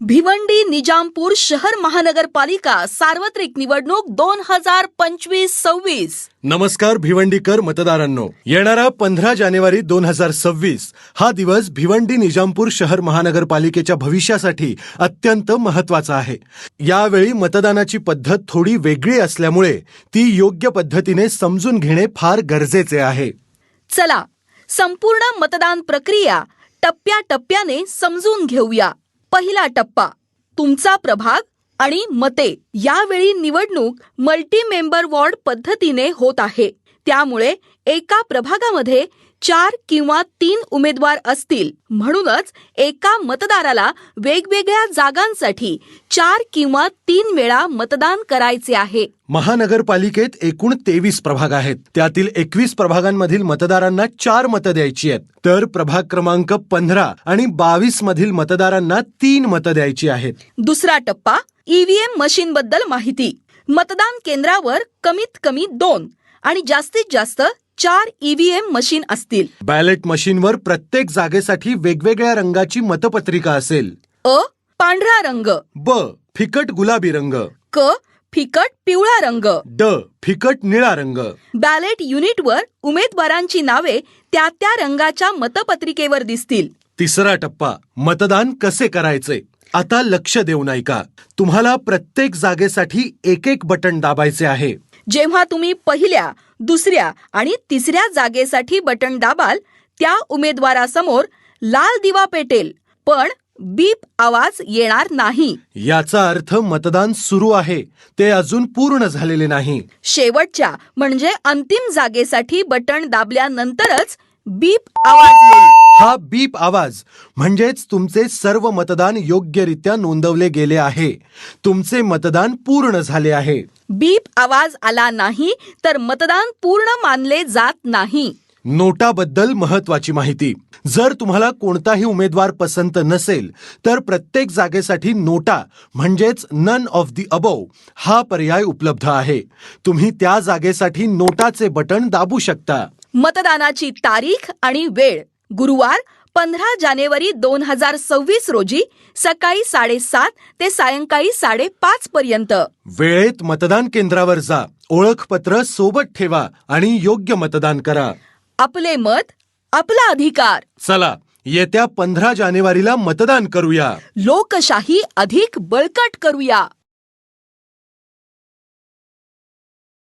भिवंडी निजामपूर शहर महानगरपालिका सार्वत्रिक निवडणूक 2025-26. नमस्कार भिवंडीकर मतदारांनो, येणारा 15 जानेवारी 2026 हा दिवस भिवंडी निजामपूर शहर महानगरपालिकेच्या भविष्यासाठी अत्यंत महत्त्वाचा आहे. यावेळी मतदानाची पद्धत थोडी वेगळी असल्यामुळे ती योग्य पद्धतीने समजून घेणे फार गरजेचे आहे. चला संपूर्ण मतदान प्रक्रिया टप्प्याटप्प्याने समजून घेऊया. पहिला टप्पा तुमचा प्रभाग आणि मते. यावेळी निवडणूक मल्टी मेंबर वॉर्ड पद्धतीने होत आहे, त्यामुळे एका प्रभागामध्ये 4 किंवा 3 उमेदवार असतील. म्हणूनच एका मतदाराला वेगवेगळ्या जागांसाठी 4 किंवा 3 वेळा मतदान करायचे आहे. महानगरपालिकेत एकूण 23 प्रभाग आहेत. त्यातील 21 प्रभागांमधील मतदारांना 4 मतं द्यायची आहेत, तर प्रभाग क्रमांक 15 आणि 22 मधील मतदारांना 3 मतं द्यायची आहेत. दुसरा टप्पा ईव्हीएम मशीन बद्दल माहिती. मतदान केंद्रावर कमीत कमी 2 आणि जास्तीत जास्त 4 ईव्हीएम मशीन असतील. बॅलेट मशीनवर प्रत्येक जागेसाठी वेगवेगळ्या रंगाची मतपत्रिका असेल. अ. पांढरा रंग. ब. फिकट गुलाबी रंग. क. फिकट पिवळा रंग. ड. फिकट निळा रंग. बॅलेट युनिटवर उमेदवारांची नावे त्या त्या रंगाच्या मतपत्रिकेवर दिसतील. तिसरा टप्पा मतदान कसे करायचे. आता लक्ष देऊन ऐका. तुम्हाला प्रत्येक जागेसाठी एक बटन दाबायचे आहे. जेव्हा तुम्ही पहिल्या, दुसऱ्या आणि तिसऱ्या जागेसाठी बटन दाबाल, त्या उमेदवारासमोर लाल दिवा पेटेल, पण बीप आवाज येणार नाही. याचा अर्थ मतदान सुरू आहे, ते अजून पूर्ण झालेले नाही. शेवटच्या म्हणजे अंतिम जागेसाठी बटन दाबल्यानंतरच बीप आवाज येईल. हा बीप आवाज म्हणजेच तुमचे सर्व मतदान योग्यरित्या नोंदवले गेले आहे. तुमचे मतदान पूर्ण झाले आहे. बीप आवाज आला नाही तर मतदान पूर्ण मानले जात नाही. नोटाबद्दल महत्वाची माहिती. जर तुम्हाला कोणताही उमेदवार पसंत नसेल तर प्रत्येक जागेसाठी नोटा म्हणजेच नन ऑफ द अबोव हा पर्याय उपलब्ध आहे. तुम्ही त्या जागेसाठी नोटाचे बटन दाबू शकता. मतदानाची तारीख आणि वेळ गुरुवार 15 जानेवारी 2026 रोजी सकाळी 7:30 ते सायंकाळी 5:30 पर्यंत. वेळेत मतदान केंद्रावर जा, ओळखपत्र सोबत ठेवा आणि योग्य मतदान करा. आपले मत आपला अधिकार. चला येत्या 15 जानेवारीला मतदान करूया. लोकशाही अधिक बळकट करूया.